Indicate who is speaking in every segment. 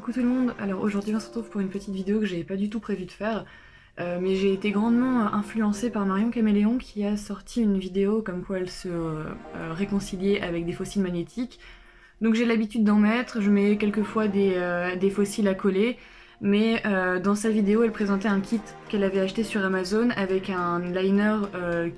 Speaker 1: Coucou tout le monde. Alors aujourd'hui on se retrouve pour une petite vidéo que j'avais pas du tout prévu de faire, mais j'ai été grandement influencée par Marion Caméléon qui a sorti une vidéo comme quoi elle se réconciliait avec des fossiles magnétiques. Donc j'ai l'habitude d'en mettre, je mets quelquefois des fossiles à coller, mais dans sa vidéo elle présentait un kit qu'elle avait acheté sur Amazon avec un liner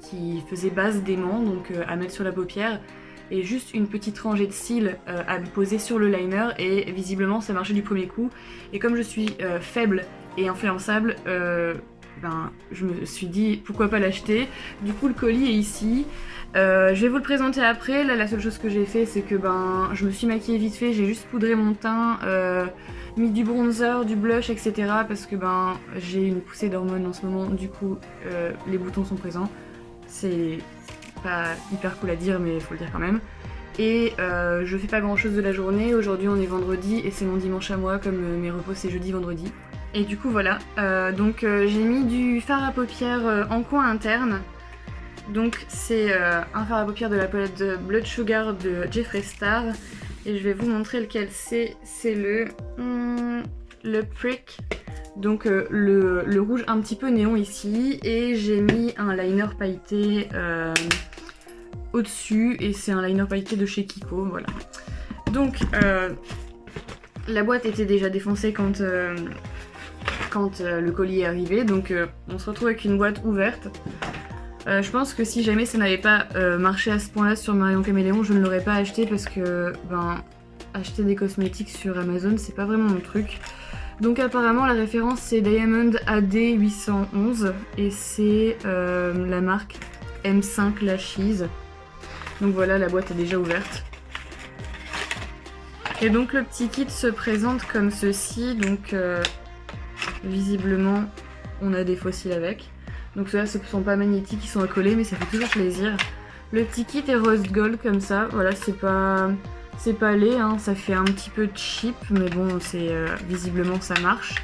Speaker 1: qui faisait base d'aimant, donc à mettre sur la paupière, et juste une petite rangée de cils à poser sur le liner, et visiblement ça marchait du premier coup. Et comme je suis faible et influençable, ben, je me suis dit pourquoi pas l'acheter. Du coup le colis est ici. Je vais vous le présenter après. Là la seule chose que j'ai fait c'est que ben, je me suis maquillée vite fait, j'ai juste poudré mon teint, mis du bronzer, du blush, etc. parce que ben, j'ai une poussée d'hormones en ce moment, du coup les boutons sont présents. C'est pas hyper cool à dire mais il faut le dire quand même. Et je fais pas grand chose de la journée. Aujourd'hui on est vendredi et c'est mon dimanche à moi, comme mes repos c'est jeudi vendredi. Et du coup voilà, j'ai mis du fard à paupières en coin interne. Donc c'est un fard à paupières de la palette de Blood Sugar de Jeffree Star. Et je vais vous montrer lequel c'est. C'est le Prick. Donc le rouge un petit peu néon ici. Et j'ai mis un liner pailleté au-dessus. Et c'est un liner pailleté de chez Kiko, voilà. Donc la boîte était déjà défoncée quand le colis est arrivé. Donc on se retrouve avec une boîte ouverte. Je pense que si jamais ça n'avait pas marché à ce point-là sur Marion Caméléon, je ne l'aurais pas acheté parce que acheter des cosmétiques sur Amazon c'est pas vraiment mon truc. Donc apparemment la référence c'est Diamond AD811 et c'est la marque M5 Lashes. Donc voilà, la boîte est déjà ouverte. Et donc le petit kit se présente comme ceci. Donc visiblement on a des fossiles avec. Donc ceux-là ce ne sont pas magnétiques, ils sont à coller, mais ça fait toujours plaisir. Le petit kit est rose gold comme ça, voilà, c'est pas laid, hein, ça fait un petit peu cheap, mais bon, visiblement ça marche.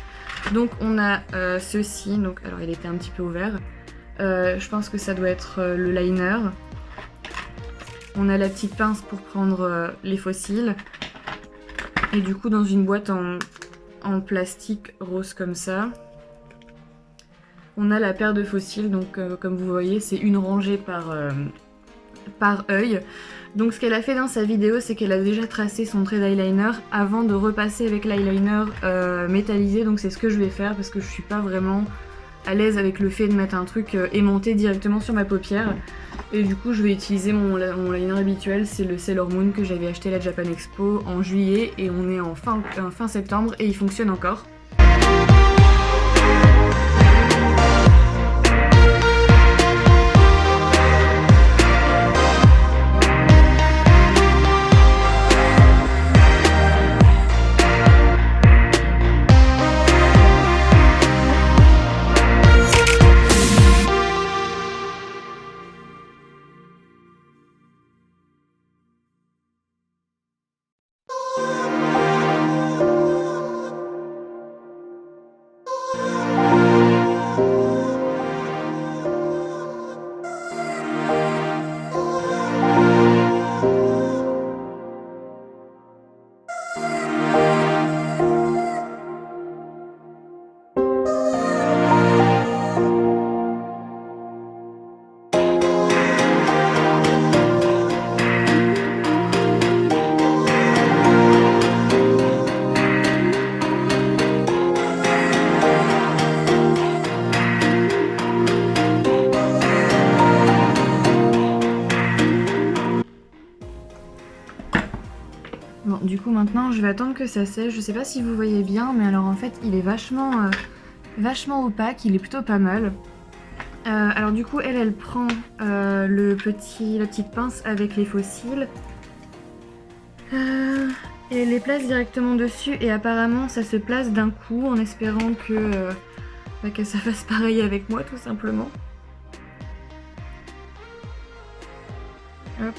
Speaker 1: Donc on a ceci, donc alors il était un petit peu ouvert. Je pense que ça doit être le liner. On a la petite pince pour prendre les fossiles. Et du coup dans une boîte en plastique rose comme ça. On a la paire de fossiles, donc comme vous voyez c'est une rangée par œil. Donc ce qu'elle a fait dans sa vidéo c'est qu'elle a déjà tracé son trait d'eyeliner avant de repasser avec l'eyeliner métallisé. Donc c'est ce que je vais faire parce que je suis pas vraiment à l'aise avec le fait de mettre un truc aimanté directement sur ma paupière. Et du coup je vais utiliser mon liner habituel, c'est le Sailor Moon que j'avais acheté à la Japan Expo en juillet et on est en fin septembre et il fonctionne encore. Bon, du coup maintenant je vais attendre que ça sèche. Je sais pas si vous voyez bien, mais alors en fait il est vachement opaque, il est plutôt pas mal. Alors du coup elle prend la petite pince avec les fossiles et les place directement dessus, et apparemment ça se place d'un coup en espérant que ça fasse pareil avec moi tout simplement. Hop.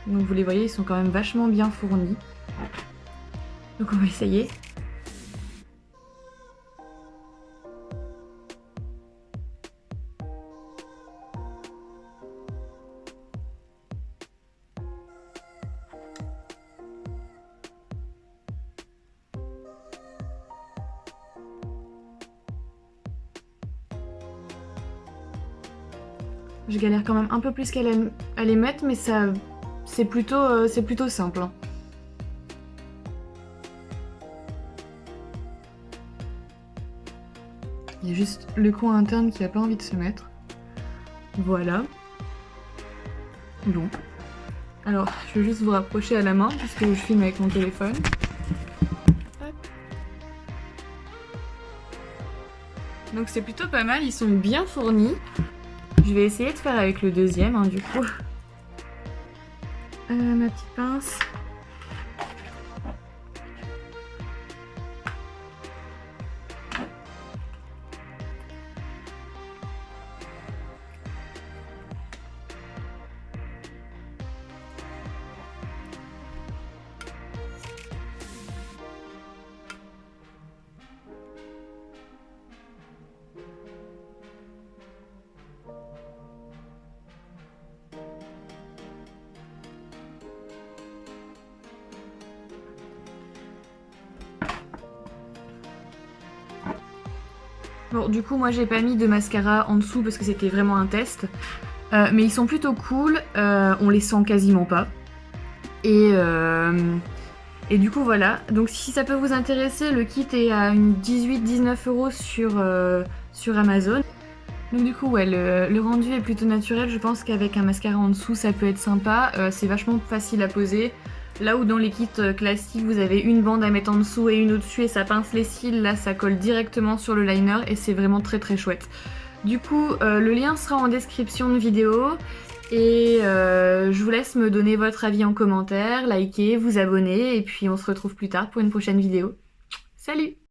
Speaker 1: Donc vous les voyez, ils sont quand même vachement bien fournis. Donc on va essayer. Je galère quand même un peu plus à les mettre, mais ça, c'est plutôt simple, hein. Il y a juste le coin interne qui a pas envie de se mettre. Voilà. Bon. Alors, je vais juste vous rapprocher à la main puisque je filme avec mon téléphone. Hop. Donc c'est plutôt pas mal, ils sont bien fournis. Je vais essayer de faire avec le deuxième, hein, du coup. Ma petite pince. Bon, du coup, moi j'ai pas mis de mascara en dessous parce que c'était vraiment un test. Mais ils sont plutôt cool, on les sent quasiment pas. Et du coup voilà, donc si ça peut vous intéresser, le kit est à une 18-19 € sur Amazon. Donc du coup ouais, le rendu est plutôt naturel, je pense qu'avec un mascara en dessous ça peut être sympa, c'est vachement facile à poser. Là où dans les kits classiques vous avez une bande à mettre en dessous et une au-dessus et ça pince les cils, là ça colle directement sur le liner et c'est vraiment très très chouette. Du coup le lien sera en description de vidéo et je vous laisse me donner votre avis en commentaire, liker, vous abonner et puis on se retrouve plus tard pour une prochaine vidéo. Salut!